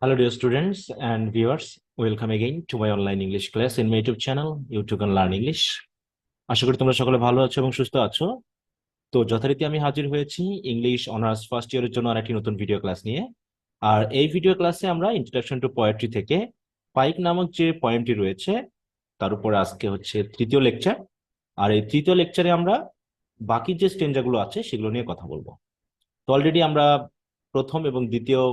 Hello, dear students and viewers. Welcome again to my online English class in my YouTube channel. You can learn English. আশা করি তোমরা সকলে ভালো আছো এবং সুস্থ আছো। তো যথারীতি আমি হাজির হয়েছি ইংলিশ অনার্স ফার্স্ট ইয়ারের জন্য আরেকটি নতুন ভিডিও ক্লাস নিয়ে। আর এই ভিডিও ক্লাসে আমরা ইন্ট্রোডাকশন টু পোয়েট্রি থেকে পাইক নামক যে পয়েমটি রয়েছে তার উপর আজকে হচ্ছে তৃতীয় লেকচার। আর এই তৃতীয় লেকচারে আমরা বাকি যে স্টেঞ্জাগুলো আছে সেগুলো নিয়ে কথা বলবো। তো অলরেডি আমরা প্রথম এবং দ্বিতীয়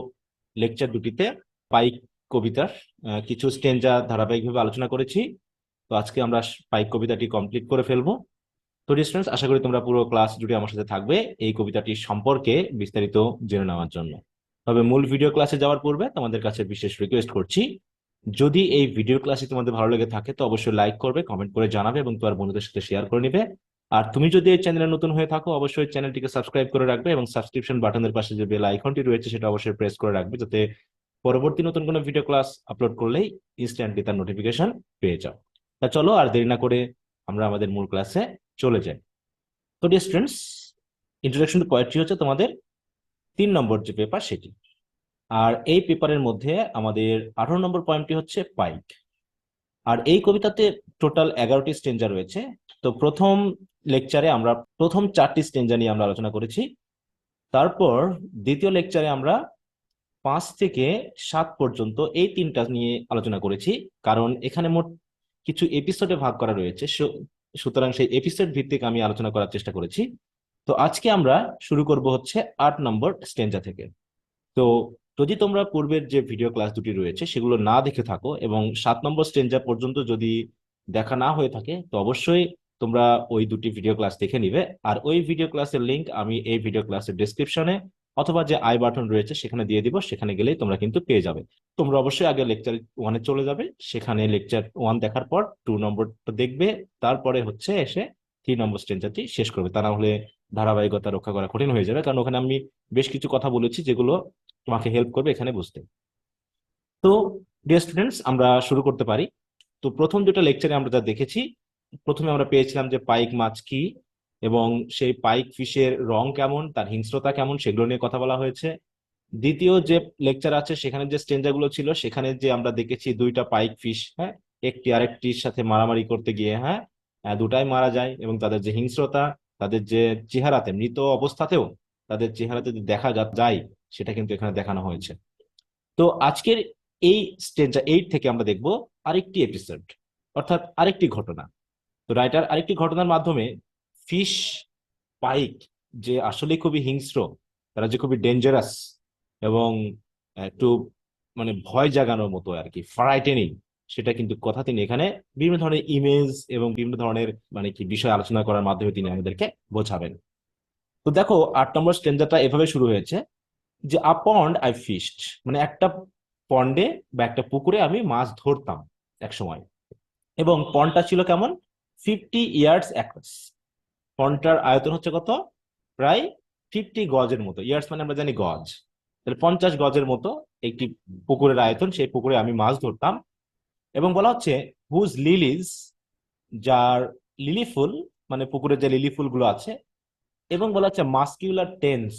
লেকচার দুটিতে পাইক কবিতার কিছু স্টেঞ্জা ধারাবাহিকভাবে আলোচনা করেছি। তো আজকে আমরা পাইক কবিতাটি কমপ্লিট করে ফেলবো। তো স্টুডেন্টস, আশা করি তোমরা পুরো ক্লাস জুড়ে আমার সাথে থাকবে এই কবিতাটি সম্পর্কে বিস্তারিত জেনে নেওয়ার জন্য। তবে মূল ভিডিও ক্লাসে যাওয়ার পূর্বে তোমাদের কাছে বিশেষ রিকোয়েস্ট করছি, যদি এই ভিডিও ক্লাসটি তোমাদের ভালো লেগে থাকে তো অবশ্যই লাইক করবে, কমেন্ট করে জানাবে এবং তোমার বন্ধুদের সাথে শেয়ার করে নিবে। আর তুমি যদি এই চ্যানেলে নতুন হয়ে থাকো অবশ্যই চ্যানেলটিকে সাবস্ক্রাইব করে রাখবে এবং সাবস্ক্রিপশন বাটনের পাশে যে বেল আইকনটি রয়েছে সেটা অবশ্যই প্রেস করে রাখবে, যাতে পরবর্তী নতুন কোনো ভিডিও ক্লাস আপলোড করলেই ইনস্ট্যান্টলি তার নোটিফিকেশন পেয়ে যাও। তা চলো আর দেরি না করে আমরা আমাদের মূল ক্লাসে চলে যাই। তো dear students, introduction to poetry হচ্ছে তোমাদের 3 নম্বর যে পেপার সেটি। আর এই পেপারের মধ্যে আমাদের 18 নম্বর পয়েন্টটি হচ্ছে পাইক। আর এই কবিতাতে টোটাল 11টি স্টেঞ্জা রয়েছে। তো প্রথম লেকচারে আমরা প্রথম 4টি স্টেঞ্জা নিয়ে আমরা আলোচনা করেছি। তারপর দ্বিতীয় লেকচারে আমরা 5 থেকে 7 পর্যন্ত এই 3টা নিয়ে আলোচনা করেছি, কারণ এখানে মোট কিছু এপিসোডে ভাগ করা রয়েছে। সুতরাং সেই এপিসোড ভিত্তিক আমি আলোচনা করার চেষ্টা করেছি। তো আজকে আমরা শুরু করব হচ্ছে 8 নম্বর স্টেঞ্জা থেকে। তো যদি তোমরা পূর্বের যে ভিডিও ক্লাস দুটি রয়েছে সেগুলো না দেখে থাকো এবং 7 নম্বর স্টেঞ্জা পর্যন্ত যদি দেখা না হয়ে থাকে তো অবশ্যই তোমরা ওই দুটি ভিডিও ক্লাস দেখে নিবে। আর ওই ভিডিও ক্লাসের লিংক আমি এই ভিডিও ক্লাসের ডেসক্রিপশনে অথবা যে আই বাটন রয়েছে সেখানে দিয়ে দিব, সেখানে গেলেই তোমরা কিন্তু পেয়ে যাবে। তোমরা অবশ্যই আগে লেকচার 1-এ চলে যাবে, সেখানে লেকচার 1 দেখার পর 2 নম্বরটা দেখবে, তারপরে হচ্ছে এসে 3 নম্বর স্টেঞ্জারটি শেষ করবে। তা না হলে ধারাবাহিকতা রক্ষা করা কঠিন হয়ে যাবে, কারণ ওখানে আমি বেশ কিছু কথা বলেছি যেগুলো তোমাকে হেল্প করবে এখানে বুঝতে। তো ডিয়ার স্টুডেন্টস, আমরা শুরু করতে পারি। তো প্রথম দুটো লেকচারে আমরা যা দেখেছি, প্রথমে আমরা পেয়েছিলাম যে পাইক মাছ কি এবং সেই পাইক ফিশের রং কেমন, তার হিংস্রতা কেমন, সেগুলো নিয়ে কথা বলা হয়েছে। দ্বিতীয় যে লেকচার আছে সেখানে যে স্টেঞ্জা গুলো ছিল সেখানে যে আমরা দেখেছি দুইটা পাইক ফিশ, হ্যাঁ, একটি আরেকটির সাথে মারামারি করতে গিয়ে, হ্যাঁ, দুটাই মারা যায় এবং তাদের যে হিংস্রতা, তাদের যে চেহারাতে মৃত অবস্থাতেও তাদের চেহারাতে যে দেখা যায় সেটা কিন্তু এখানে দেখানো হয়েছে। তো আজকের এই স্টেঞ্জা 8 থেকে আমরা দেখব আরেকটি এপিসোড, অর্থাৎ আরেকটি ঘটনা। তো রাইটার আরেকটি ঘটনার মাধ্যমে ফিশ, পাইক যে আসলে খুবই হিংস্র, তারা যে খুবই ডেঞ্জারাস এবং একটু মানে ভয় জাগানোর মতো আর কি, ফ্রাইটেনিং, সেটা কিন্তু কথা তিনি এখানে বিভিন্ন ধরনের ইমেজ এবং বিভিন্ন ধরনের মানে কি বিষয় আলোচনা করার মাধ্যমে তিনি আমাদেরকে বোঝাবেন। তো দেখো 8 নম্বর স্টেঞ্জাটা এভাবে শুরু হয়েছে যে আ পন্ড আই ফিশড, মানে একটা পন্ডে বা একটা পুকুরে আমি মাছ ধরতাম এক সময়। এবং পন্ডটা ছিল কেমন? 50 ইয়ার্স অ্যাক্রস। পন্ডটার আয়তন হচ্ছে কত? প্রায় 50 গজের মতো। ইয়ার্স মানে আমরা জানি গজ, তাহলে 50 গজের মতো একটি পুকুরের আয়তন। সেই পুকুরে আমি মাছ ধরতাম। এবং বলা হচ্ছে হুজ লিলিজ, যার লিলি ফুল, মানে পুকুরে যে লিলি ফুলগুলো আছে। এবং বলা হচ্ছে মাস্কিউলার টেন্স।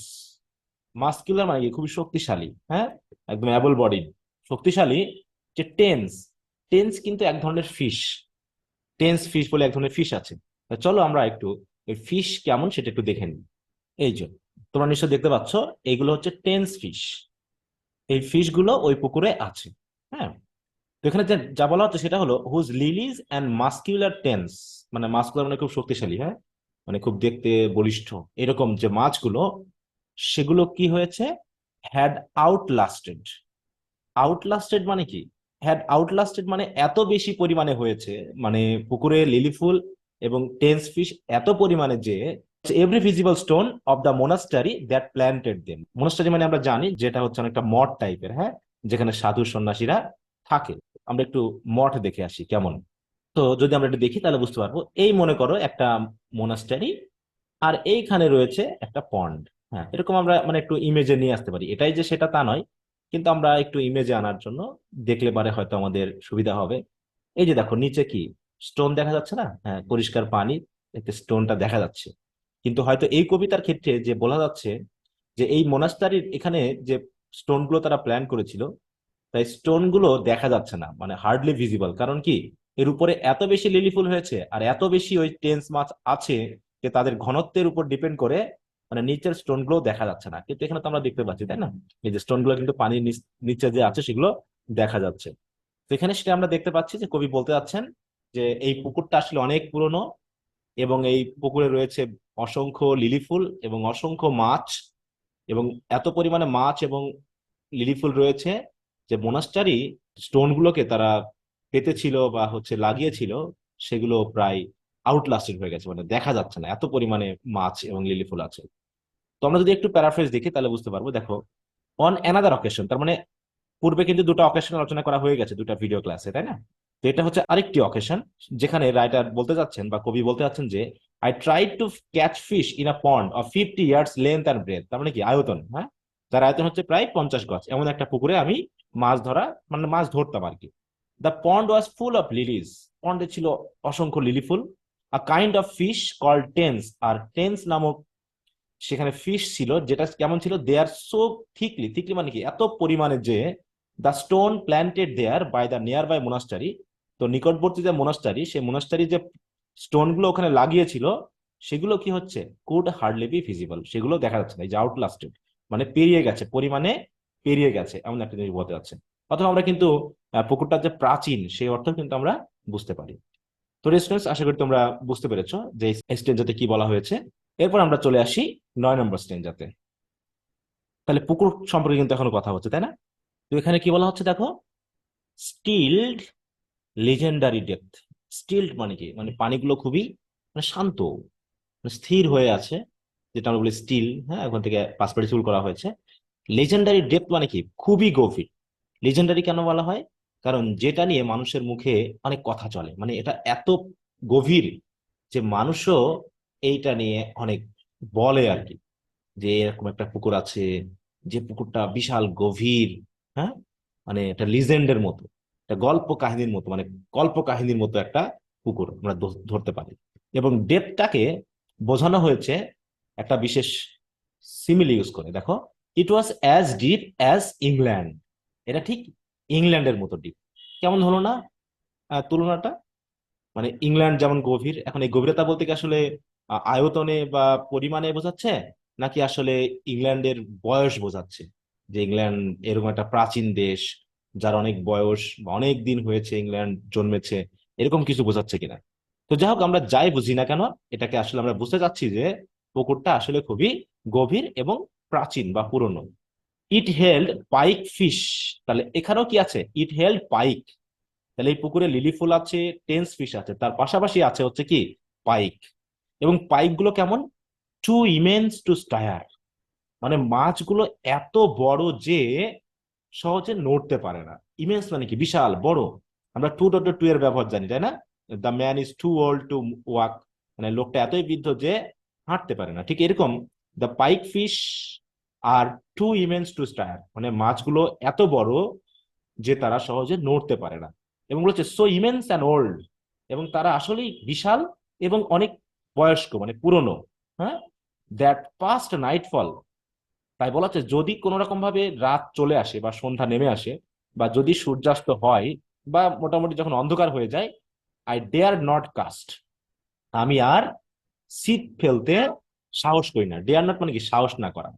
মাস্কুলার মানে কি? খুবই শক্তিশালী, হ্যাঁ, একদম অ্যাবল বডিড, শক্তিশালী। যে টেন্স, টেন্স কিন্তু এক ধরনের ফিশ, টেন্স ফিশ বলে এক ধরনের ফিশ আছে। তা চলো আমরা একটু এই ফিশ কেমন সেটা একটু দেখে নিই। এই যে তোমরা নিশ্চয় দেখতে পাচ্ছ, এগুলো হচ্ছে টেন্স ফিশ। এই ফিশ গুলো ওই পুকুরে আছে, হ্যাঁ। তো এখানে যা যা বলা হচ্ছে সেটা হলো whose lilies and muscular tench, মানে মাস্কুলার মানে খুব শক্তিশালী, হ্যাঁ, মানে খুব দেখতে বলিষ্ঠ, এরকম যে মাছগুলো, সেগুলো কি হয়েছে? হ্যাড আউটলাস্টেড। আউটলাস্টেড মানে কি? হ্যাড আউটলাস্টেড মানে এত বেশি পরিমাণে হয়েছে, মানে পুকুরে লিলি ফুল এবং টেন্স ফিশ এত পরিমাণে যে every visible stone of the monastery that planted them. Monastery মানে আমরা জানি যেটা হচ্ছে অনেকটা মঠ টাইপের, হ্যাঁ, যেখানে সাধু সন্ন্যাসীরা থাকে। আমরা একটু মঠ দেখে আসি কেমন। তো যদি আমরা এটা দেখি তাহলে বুঝতে পারবো। এই মনে করো একটা মোনাস্টারি, আর এইখানে রয়েছে একটা পন্ড। হ্যাঁ, এরকম আমরা মানে একটু ইমেজে নিয়ে আসতে পারি। এটাই যে সেটা তা নয়, কিন্তু আমরা একটু ইমেজে আনার জন্য দেখলে পারে হয়তো আমাদের সুবিধা হবে। এই যে দেখো নিচে কি স্টোন দেখা যাচ্ছে না? হ্যাঁ, পরিষ্কার পানি, একটা স্টোনটা দেখা যাচ্ছে। কিন্তু হয়তো এই কবিতার ক্ষেত্রে যে বলা যাচ্ছে যে এই মোনাস্টারির এখানে যে স্টোন গুলো তারা প্ল্যান করেছিল, তাই স্টোন গুলো দেখা যাচ্ছে না, মানে হার্ডলি ভিজিবল। কারণ কি, এর উপরে এত বেশি লিলি ফুল হয়েছে আর এত বেশি ওই টেন্স মাছ আছে যে তাদের ঘনত্বের উপর ডিপেন্ড করে মানে নিচের স্টোন গুলো দেখা যাচ্ছে না। কিন্তু এখানে তো আমরা দেখতে পাচ্ছি, তাই না? এই যে স্টোন গুলো কিন্তু পানির নিচে যে আছে সেগুলো দেখা যাচ্ছে। তো এখানে সেটা আমরা দেখতে পাচ্ছি যে কবি বলতে যাচ্ছেন যে এই পুকুরটা আসলে অনেক পুরনো, এবং এই পুকুরে রয়েছে অসংখ্য লিলি ফুল এবং অসংখ্য মাছ, এবং এত পরিমাণে মাছ এবং লিলি ফুল রয়েছে যে মোনাস্টারি স্টোন গুলোকে তারা পেতেছিল বা হচ্ছে লাগিয়েছিল, সেগুলো প্রায় আউটলাস্টেড হয়ে গেছে, মানে দেখা যাচ্ছে না, এত পরিমাণে মাছ এবং লিলি ফুল আছে। তো আমরা যদি একটু প্যারাফ্রেজ দেখি তাহলে বুঝতে পারবো। দেখো, অন অ্যানাদার অকেশন, তার মানে পূর্বে কিন্তু দুটো অকেশন আলোচনা করা হয়ে গেছে দুটো ভিডিও ক্লাসে, তাই না? তো এটা হচ্ছে আরেকটি অকেশন যেখানে রাইটার বলতে যাচ্ছেন বা কবি বলতে যাচ্ছেন যে I try to catch fish in a pond of 50 years length and breadth. তার মানে কি আয়তন, হ্যাঁ, যার আয়তন হচ্ছে প্রায় 50 গজ, এমন একটা পুকুরে আমি মাছ ধরা মানে মাছ ধরতাম আর কি। The pond was full of লিলিজ, পন্ডে ছিল অসংখ্য লিলি ফুল। A kind of fish called tench, আর টেন্স নামক সেখানে ফিশ ছিল, যেটা কেমন ছিল, দে আর সো থিকলি, থিকলি মানে কি এত পরিমাণে যে the stone planted there by the near by monastery, তো নিকটবর্তী যে মোনাস্টারি, সেই মোনাস্টারি যে স্টোন গুলো ওখানে লাগিয়েছিল সেগুলো কি হচ্ছে, কুড হার্ডলি বি ভিজিবল, সেগুলো দেখা যাচ্ছে না, এই যে আউটলাস্টেড মানে পেরিয়ে গেছে, পরিমাণে পেরিয়ে গেছে, এমন একটা জিনিস বলতে যাচ্ছে। অথবা আমরা কিন্তু পুকুরটা যে প্রাচীন সেই অর্থ কিন্তু আমরা বুঝতে পারি। তো স্টুডেন্টস, আশা করি তোমরা বুঝতে পেরেছো যে স্টেঞ্জাতে কি বলা হয়েছে। এরপর আমরা চলে আসি 9 নম্বর স্টেঞ্জাতে। তাহলে পুকুর সম্পর্কে কিন্তু এখনো কথা হচ্ছে, তাই না? তো এখানে কি বলা হচ্ছে দেখো, স্টিলড লিজেন্ডারি ডেপথ। স্টিলড মানে কি, মানে পানিগুলো খুবই মানে শান্ত, মানে স্থির হয়ে আছে, যেটা আমরা বলি স্টিল। হ্যাঁ, ওখান থেকে পাস্ট পার্টিসিপল করা হয়েছে। লেজেন্ডারি ডেপথ মানে কি, খুবই গভীর। লেজেন্ডারি কেন বলা হয়? কারণ যেটা নিয়ে মানুষের মুখে অনেক কথা চলে, মানে এটা এত গভীর যে মানুষও এইটা নিয়ে অনেক বলে আর কি, যে এরকম একটা পুকুর আছে, যে পুকুরটা বিশাল গভীর। হ্যাঁ, মানে একটা লিজেন্ডের মতো, একটা গল্প কাহিনীর মতো, মানে কল্প কাহিনীর মতো একটা পুকুর আমরা ধরতে পারি। এবং ডেপটাকে বোঝানো হয়েছে একটা বিশেষ সিমিলি ইউজ করে। দেখো, it was as deep as England. এটা ঠিক ইংল্যান্ডের মতো ডিপ। কেমন হলো না তুলনাটা? মানে ইংল্যান্ড যেমন গভীর, এখন এই গভীরতা বলতে কি আসলে আয়তনে বা পরিমাণে বোঝাচ্ছে, নাকি আসলে ইংল্যান্ডের বয়স বোঝাচ্ছে, যে ইংল্যান্ড এরকম একটা প্রাচীন দেশ যার অনেক বয়স বা অনেক দিন হয়েছে ইংল্যান্ড জন্মেছে, এরকম কিছু বোঝাচ্ছে কিনা? তো যাই হোক, আমরা যাই বুঝি না কেন, এটাকে আসলে আমরা বুঝতে চাচ্ছি যে পুকুরটা আসলে খুবই গভীর এবং প্রাচীন বা পুরনো। ইট হেল্ড পাইক ফিশ, তাহলে এখানেও কি আছে, ইট হেল্ড পাইক। তাহলে এই পুকুরে লিলি ফুল আছে, টেন্স ফিশ আছে, তার পাশাপাশি আছে হচ্ছে কি পাইক। এবং পাইক গুলো কেমন, টু ইমেন্স টু স্টায়ার, মানে মাছগুলো এত বড় যে সহজে নড়তে পারে না। ইমেন্স মানে কি বিশাল বড়। আমরা 2.2 এর ব্যবহার জানি, তাই না? The man is too old to walk, মানে লোকটা এতই বৃদ্ধ যে হাঁটতে পারে না। ঠিক এরকম the pike fish are too immense to stir, মানে মাছগুলো এত বড় যে তারা সহজে নড়তে পারে না। এবং বলেছে সো ইমেন্স অ্যান্ড ওল্ড, এবং তারা আসলেই বিশাল এবং অনেক বয়স্ক, মানে পুরনো। হ্যাঁ, দ্যাট পাস্ট নাইটফল, তাই বলা হচ্ছে যদি কোনো রকম ভাবে রাত চলে আসে বা সন্ধ্যা নেমে আসে, বা যদি সূর্যাস্ত হয়, বা মোটামুটি যখন অন্ধকার হয়ে যায়, আই ডেয়ার নট কাস্ট, আমি আর ছিপ ফেলতে সাহস করি না। ডেয়ার নট মানে কি সাহস না করা,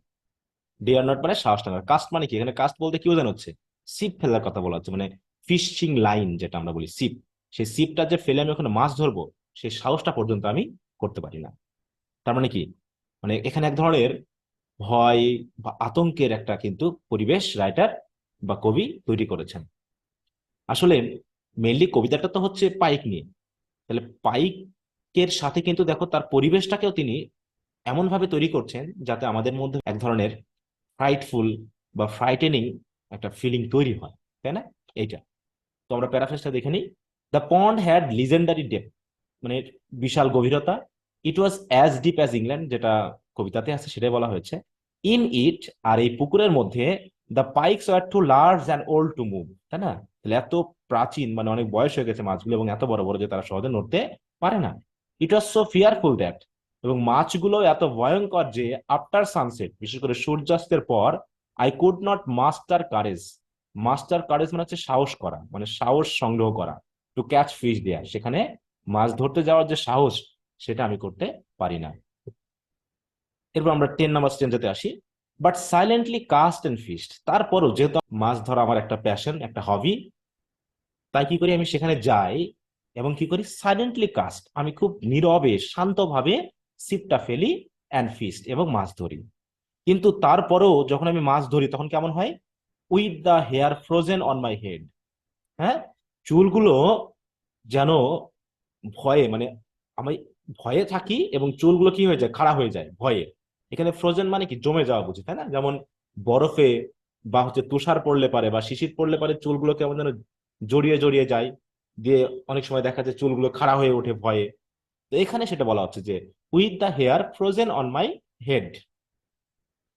ডেয়ার নট মানে সাহস না করা। কাস্ট মানে কি, এখানে কাস্ট বলতে কি বোঝানো হচ্ছে, ছিপ ফেলার কথা বলা হচ্ছে, মানে ফিশিং লাইন যেটা আমরা বলি ছিপ, সেই ছিপটা যে ফেলে আমি ওখানে মাছ ধরবো, সেই সাহসটা পর্যন্ত আমি করতে পারি না। তার মানে কি, মানে এখানে এক ধরনের ভয় বা আতঙ্কের একটা কিন্তু পরিবেশ রাইটার বা কবি তৈরি করেছেন। আসলে মেনলি কবিতাটা তো হচ্ছে পাইক নিয়ে, তাহলে পাইকের সাথে কিন্তু দেখো তার পরিবেশটাকেও তিনি এমন ভাবে তৈরি করছেন যাতে আমাদের মধ্যে এক ধরনের ফ্রাইটফুল বা ফ্রাইটেনিং একটা ফিলিং তৈরি হয়, তাই না? এইটা। তো আমরা প্যারাফ্রেজটা দেখে নিই। The pond had legendary depth, মানে বিশাল গভীরতা। It was as deep as England, যেটা কবিতাতে আছে সেটাই বলা হয়েছে। ইন ইট, আর এই পুকুরের মধ্যে, the pikes are too large and old to move, তাই না? তাহলে এত প্রাচীন মানে অনেক বয়স হয়ে গেছে মাছগুলো, এবং এত বড় বড় যে তারা সহজে নড়তে পারে না। ইট ওয়াজ সো ফিয়ারফুল দ্যাট, এবং মাছগুলো এত ভয়ঙ্কর যে আফটার সানসেট, বিশেষ করে সূর্যাস্তের পর, I could not master courage, master courage মানে হচ্ছে সাহস করা, মানে সাহস সংগ্রহ করা, টু ক্যাচ ফিশ দেয়া, সেখানে মাছ ধরতে যাওয়ার যে সাহস সেটা আমি করতে পারি না। এরপর আমরা 10 নাম্বার স্টেঞ্জাতে আসি। But silently cast and fished, তারপরও যেহেতু মাছ ধরা আমার একটা প্যাশন, একটা হবি, তাই কি করি আমি সেখানে যাই এবং কি করি, সাইলেন্টলি কাস্ট, আমি খুব নীরবে শান্তভাবে ছিপটা ফেলি, অ্যান্ড ফিস্ট, এবং মাছ ধরি। কিন্তু তারপরেও যখন আমি মাছ ধরি তখন কেমন হয়, with the hair frozen on my head, হ্যাঁ, চুলগুলো যেন ভয়ে, মানে আমি ভয়ে থাকি এবং চুলগুলো কি হয়ে যায়, খাড়া হয়ে যায় ভয়ে। এখানে ফ্রোজেন মানে কি, জমে যাওয়া বুঝি, তাই না? যেমন বরফে বা হচ্ছে তুষার পড়লে পারে বা শিশির পড়লে পারে চুলগুলো কেমন যেন জড়িয়ে জড়িয়ে যায়, দিয়ে অনেক সময় দেখা যায় চুলগুলো খাড়া হয়ে ওঠে ভয়ে। তো এখানে সেটা বলা হচ্ছে যে with the hair frozen on my head.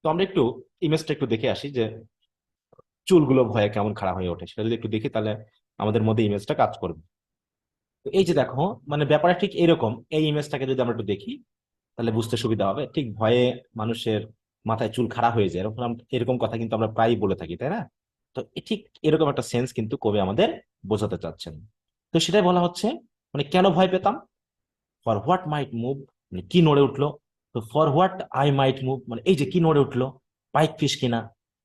তো আমরা একটু ইমেজটা একটু দেখে আসি যে চুলগুলো ভয়ে কেমন খাড়া হয়ে ওঠে, সেটা যদি একটু দেখি তাহলে আমাদের মধ্যে ইমেজটা কাজ করবে। তো এই যে দেখো, মানে ব্যাপারটা ঠিক এরকম, এই ইমেজটাকে যদি আমরা একটু দেখি তাহলে বুঝতে সুবিধা হবে। ঠিক ভয়ে মানুষের মাথায় চুল খাড়া হয়ে যায়, এরকম এরকম কথা কিন্তু আমরা প্রায়ই বলে থাকি, তাই না? তো ঠিক এরকম একটা সেন্স কিন্তু কবি আমাদের বোঝাতে চাচ্ছেন। তো সেটাই বলা হচ্ছে, মানে কেন ভয় পেতাম, ফর হোয়াট মাইট মুভ, মানে কি নড়ে উঠলো। তো for what I might move, মানে এই যে কি নড়ে উঠলো, পাইক ফিশ কিনা,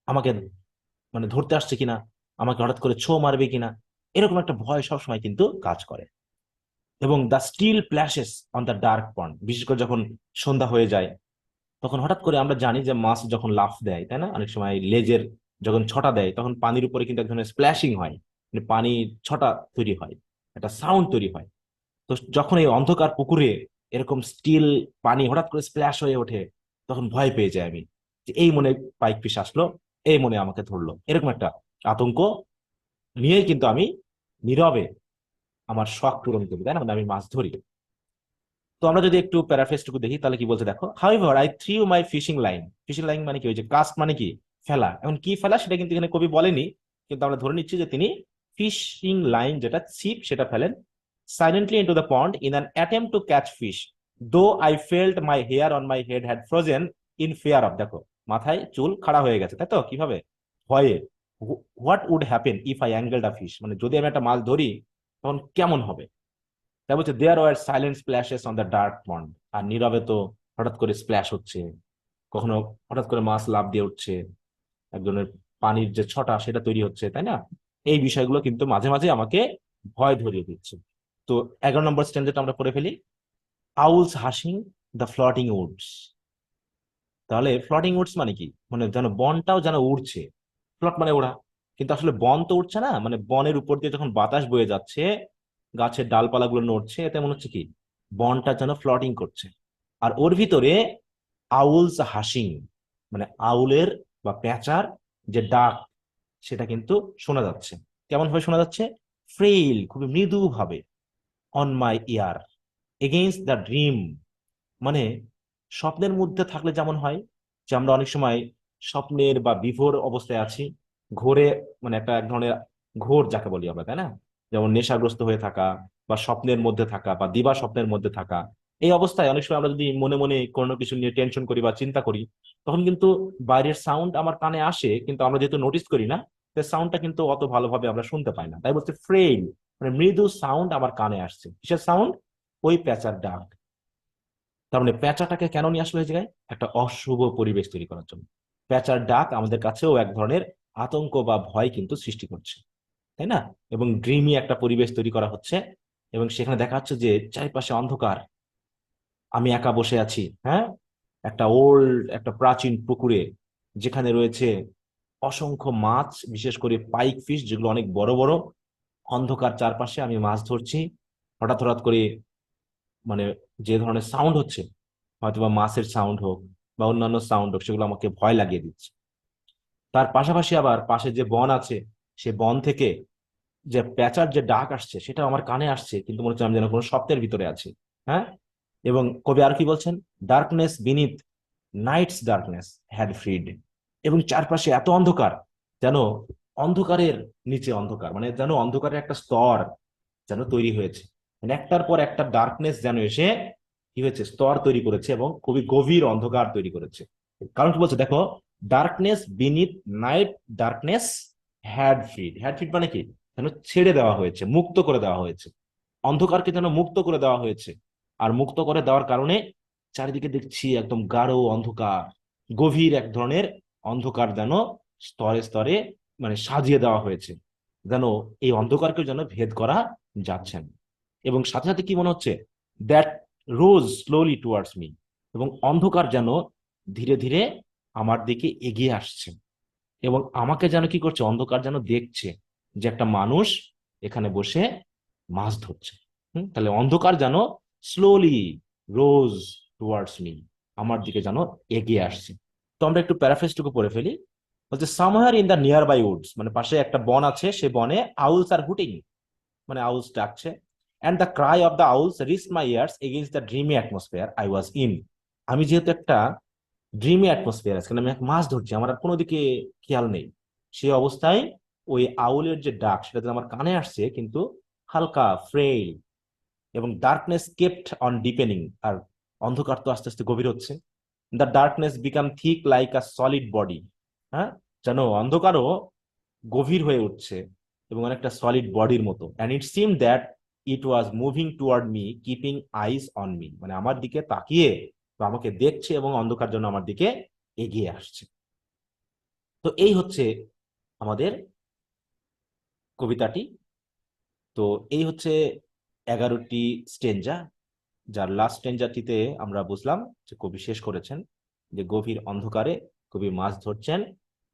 আমাকে মানে ধরতে আসছে কিনা, আমাকে হঠাৎ করে ছো মারবে কিনা, এরকম একটা ভয় সবসময় কিন্তু কাজ করে। এবং the still plashes on the dark pond, বিশেষ করে যখন সন্ধ্যা হয়ে যায়, তখন হঠাৎ করে আমরা জানি যে মাছ যখন লাফ দেয়, তাই না, অনেক সময় লেজের যখন ছটা দেয় তখন পানির উপরে কিন্তু এক ধরনের স্প্ল্যাশিং হয়, মানে পানির ছটা তৈরি হয়, একটা সাউন্ড তৈরি হয়। তো যখন এই অন্ধকার পুকুরে এরকম স্টিল পানি হঠাৎ করে স্প্ল্যাশ হয়ে ওঠে, তখন ভয় পেয়ে যাই আমি, যে এই মনে পাইক পিস আসলো, এই মনে আমাকে ধরলো, এরকম একটা আতঙ্ক নিয়েই কিন্তু আমি নীরবে আমার শখ পূরণ করি, তাই না, মানে আমি মাছ ধরি। তো আমরা যদি একটু প্যারাফ্রেজটুকু দেখি তাহলে কি বলছে দেখো, however I threw my fishing line, fishing line মানে কি, ওই যে কাস্ট মানে কি, ফেলা, এখন কি ফেলা সেটা কিন্তু এখানে কবি বলেনি, কিন্তু আমরা ধরে নিচ্ছি যে তিনি ফিশিং লাইন যেটা ছিপ সেটা ফেলেন, silently into the pond in an attempt to catch fish, though I felt my hair on my head had frozen in fear of, দেখো মাথায় চুল খাড়া হয়ে গেছে, তাই তো, কিভাবে, ভয়ে। What would happen if I angled a fish, মানে যদি আমি একটা মাছ ধরি তখন কেমন হবে। তাই বলছে there were silent splashes on the dark pond, আর নীরবে তো হঠাৎ করে স্প্ল্যাশ হচ্ছে, কখনো হঠাৎ করে মাছ লাফ দিয়ে উঠছে, একজনের পানির যে ছটা সেটা তৈরি হচ্ছে, তাই না? এই বিষয়গুলো কিন্তু মাঝে মাঝে আমাকে ভয় ধরিয়ে দিচ্ছে। তো 11 নম্বর স্ট্যান্ডার্ড আমরা পড়ে ফেলি, আউলস হাসিং দ্য ফ্লোটিং উডস। তাহলে ফ্লোটিং উডস মানে কি, মানে যেন বনটাও যেন উড়ছে, ফ্লট মানে ওড়া, কিন্তু আসলে বন তো উঠছে না, মানে বনের উপর দিয়ে যখন বাতাস বয়ে যাচ্ছে, গাছের ডালপালাগুলো নড়ছে, এতে মনে হচ্ছে কি বনটা যেন ফ্লটিং করছে। আর ওর ভিতরে আউলস হাসিং, মানে আউলের বা পেঁচার যে ডাক সেটা কিন্তু শোনা যাচ্ছে। কেমন ভাবে শোনা যাচ্ছে, ফ্রেইল, খুবই মৃদু ভাবে, on my year, against the dream, মানে স্বপ্নের মধ্যে থাকলে যেমন হয় যে আমরা অনেক সময় স্বপ্নের বা বিভোর অবস্থায় আছি, ঘোরে, মানে একটা এক ধরনের ঘোর যাকে বলি আমরা, তাই না, যেমন নেশাগ্রস্ত হয়ে থাকা বা স্বপ্নের মধ্যে থাকা বা দিবা স্বপ্নের মধ্যে থাকা, এই অবস্থায় অনেক সময় আমরা যদি মনে মনে কোনো কিছু নিয়ে টেনশন করি বা চিন্তা করি, তখন কিন্তু বাইরের সাউন্ড আমার কানে আসে, কিন্তু আমরা যেহেতু নোটিস করি না, সাউন্ডটা কিন্তু অত ভালোভাবে আমরা শুনতে পাই না। তাই বলতে ফ্রেইল, মানে মৃদু সাউন্ড আমার কানে আসছে, কিসের সাউন্ড, ওই পেঁচার ডাক। তার মানে পেঁচাটাকে কেন নিয়ে আসলো এই জায়গায়, একটা অশুভ পরিবেশ তৈরি করার জন্য। পেঁচার ডাক আমাদের কাছেও এক ধরনের আতঙ্ক বা ভয় কিন্তু সৃষ্টি করছে, তাই না? এবং ড্রিমি একটা পরিবেশ তৈরি করা হচ্ছে, এবং সেখানে দেখা যাচ্ছে যে চারিপাশে অন্ধকার, আমি একা বসে আছি, হ্যাঁ, একটা ওল্ড, একটা প্রাচীন পুকুরে, যেখানে রয়েছে অসংখ্য মাছ, বিশেষ করে পাইক ফিশ যেগুলো অনেক বড় বড়, অন্ধকার চারপাশে, আমি মাছ ধরছি, হঠাৎ হঠাৎ করে মানে যে ধরনের সাউন্ড হচ্ছে, হয়তো বা মাছের সাউন্ড হোক বা অন্যান্য সাউন্ড হোক, সেগুলো আমাকে ভয় লাগিয়ে দিচ্ছে। তার পাশাপাশি আবার পাশে যে বন আছে, সে বন থেকে যে প্যাঁচার যে ডাক আসছে সেটা আমার কানে আসছে, কিন্তু মনে হচ্ছে আমি যেন কোনো স্বপ্নের ভিতরে আছি। হ্যাঁ, এবং কবি আর কি বলছেন, darkness beneath night's darkness had freed, এবং চারপাশে এত অন্ধকার, যেন অন্ধকারের নিচে অন্ধকার, মানে যেন অন্ধকারের একটা স্তর যেন তৈরি হয়েছে, মানে একটার পর একটা ডার্কনেস যেন এসে কি হয়েছে, স্তর তৈরি করেছে এবং খুবই গভীর অন্ধকার তৈরি করেছে। কারণ কি বলছে দেখো, darkness beneath night darkness had freed মানে কি, যেন ছেড়ে দেওয়া হয়েছে, মুক্ত করে দেওয়া হয়েছে, অন্ধকারকে যেন মুক্ত করে দেওয়া হয়েছে। আর মুক্ত করে দেওয়ার কারণে চারিদিকে দেখছি একদম গাঢ় অন্ধকার, গভীর এক ধরনের অন্ধকার যেন স্তরে স্তরে মানে সাজিয়ে দেওয়া হয়েছে, যেন এই অন্ধকারকে যেন ভেদ করা যাচ্ছে না। এবং সাথে সাথে কি মনে হচ্ছে, that rose slowly towards me, এবং অন্ধকার যেন ধীরে ধীরে আমার দিকে এগিয়ে আসছে, এবং আমাকে যেন কি করছে, অন্ধকার যেন দেখছে যে একটা মানুষ এখানে বসে মাছ ধরছে। তাহলে অন্ধকার যেন স্লোলি রোজ টুয়ার্ডস মি, আমার দিকে যেন এগিয়ে আসছে। তো আমরা একটু প্যারাফ্রেজটুকু পড়ে ফেলি। বলছে somewhere in the near by woods, মানে পাশে একটা বন আছে, সে বনে আউলস আর হুটিং, মানে আউলস ডাকছে। And the cry of the owls reach my ears against the dreamy atmosphere I was in. আমি যেহেতু একটা ড্রিমি অ্যাটমসফিয়ার আছে, আমি এক মাছ ধরছি, আমার আর কোনো দিকে খেয়াল নেই, সেই অবস্থায় ওই আউলের যে ডাক সেটা তো আমার কানে আসছে, কিন্তু হালকা ফ্রেল, এবং ডার্কনেস কেপ্ট অন ডিপেনিং, আর অন্ধকার তো আস্তে আস্তে গভীর হচ্ছে। The darkness become thick like a solid body, হ্যাঁ, যেন অন্ধকারও গভীর হয়ে উঠছে এবং অনেকটা সলিড বডির মতো। And it seem that it was moving toward me keeping ice on me, মানে আমার দিকে তাকিয়ে তো আমাকে দেখছে এবং অন্ধকার জন্য আমার দিকে এগিয়ে আসছে। তো এই হচ্ছে আমাদের কবিতাটি। তো এই হচ্ছে 11টি স্টেঞ্জা, যার লাস্ট স্টেঞ্জাটিতে আমরা বুঝলাম যে কবি শেষ করেছেন যে গভীর অন্ধকারে কবি মাছ ধরছেন,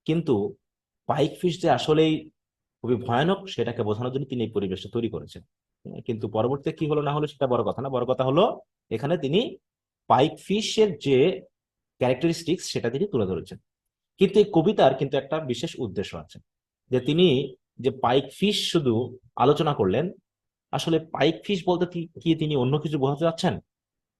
কিন্তু পাইক ফিশ যে আসলেই খুবই ভয়ানক সেটাকে বোঝানোর জন্য তিনি এই পরিবেশটা তৈরি করেছেন। কিন্তু পরবর্তীতে কি হলো না হলো সেটা বড় কথা না, বড় কথা হলো এখানে তিনি পাইক ফিশের যে ক্যারেক্টারিস্টিক্স সেটা তিনি তুলে ধরেছেন। কিন্তু এই কবিতার কিন্তু একটা বিশেষ উদ্দেশ্য আছে, যে তিনি যে পাইক ফিশ শুধু আলোচনা করলেন, আসলে পাইক ফিশ বলতে কি তিনি অন্য কিছু বোঝাতে চাচ্ছেন?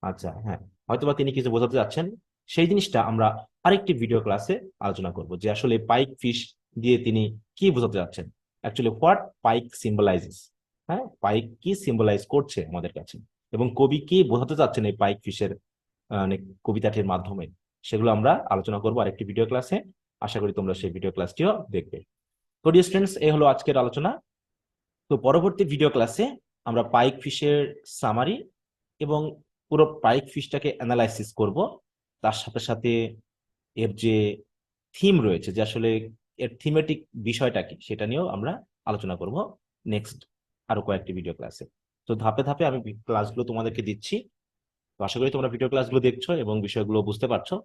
আচ্ছা, হ্যাঁ, হয়তোবা তিনি কিছু বোঝাতে যাচ্ছেন। সেই জিনিসটা আমরা আরেকটি ভিডিও ক্লাসে আলোচনা করব, যে আসলে পাইক ফিশ দিয়ে তিনি কি বোঝাতে যাচ্ছেন, অ্যাকচুয়ালি হোয়াট পাইক সিম্বলাইজেস। হ্যাঁ, পাইক কি সিম্বলাইজ করছে আমাদের কাছে, এবং কবি কি বোঝাতে চাচ্ছেন এই পাইক ফিশের কবিতাটির মাধ্যমে, সেগুলো আমরা আলোচনা করবো আরেকটি ভিডিও ক্লাসে। আশা করি তোমরা সেই ভিডিও ক্লাসটিও দেখবে। তো ডিয়ার স্টুডেন্টস, এই হলো আজকের আলোচনা। তো পরবর্তী ভিডিও ক্লাসে আমরা পাইক ফিশের সামারি এবং পুরো পাইক ফিশটাকে অ্যানালাইসিস করব, তার সাথে সাথে এর যে থিম রয়েছে, যে আসলে এর থিমেটিক বিষয়টা কি সেটা নিয়েও আমরা আলোচনা করব নেক্সট আরো কয়েকটি ভিডিও ক্লাসে। তো ধাপে ধাপে আমি ক্লাসগুলো তোমাদেরকে দিচ্ছি। তো আশা করি তোমরা ভিডিও ক্লাসগুলো দেখছো এবং বিষয়গুলো বুঝতে পারছো।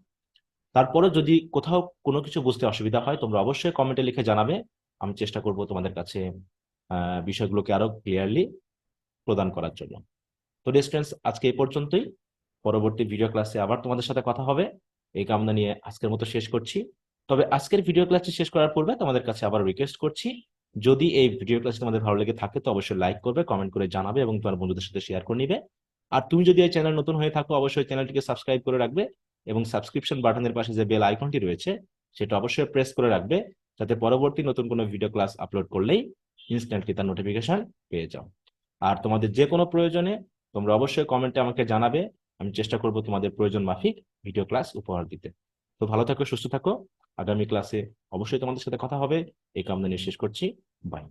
তারপরে যদি কোথাও কোনো কিছু বুঝতে অসুবিধা হয় তোমরা অবশ্যই কমেন্টে লিখে জানাবে, আমি চেষ্টা করব তোমাদের কাছে বিষয়গুলোকে আরো ক্লিয়ারলি প্রদান করার জন্য। তো ডিয়ার স্টুডেন্টস, আজকে এই পর্যন্তই। পরবর্তী ভিডিও ক্লাসে আবার তোমাদের সাথে কথা হবে, এই কামনা নিয়ে আজকের মতো শেষ করছি। তবে আজকের ভিডিও ক্লাসটি শেষ করার পূর্বে তোমাদের কাছে আবার রিকোয়েস্ট করছি, যদি এই ভিডিও ক্লাসটি তোমাদের ভালো লেগে থাকে তো অবশ্যই লাইক করবে, কমেন্ট করে জানাবে এবং তোমার বন্ধুদের সাথে শেয়ার করে নিবে। আর তুমি যদি এই চ্যানেল নতুন হয়ে থাকো অবশ্যই চ্যানেলটিকে সাবস্ক্রাইব করে রাখবে, এবং সাবস্ক্রিপশন বাটনের পাশে যে বেল আইকনটি রয়েছে সেটা অবশ্যই প্রেস করে রাখবে, যাতে পরবর্তী নতুন কোনো ভিডিও ক্লাস আপলোড করলেই ইনস্ট্যান্টলি তার নোটিফিকেশন পেয়ে যাও। আর তোমাদের যে কোনো প্রয়োজনে তোমরা অবশ্যই কমেন্টে আমাকে জানাবে, আমি চেষ্টা করব তোমাদের প্রয়োজন মাফিক ভিডিও ক্লাস উপহার দিতে। তো ভালো থাকো, সুস্থ থাকো, আগামী ক্লাসে অবশ্যই তোমাদের সাথে কথা হবে, এই কামনা নিয়ে শেষ করছি। বাই।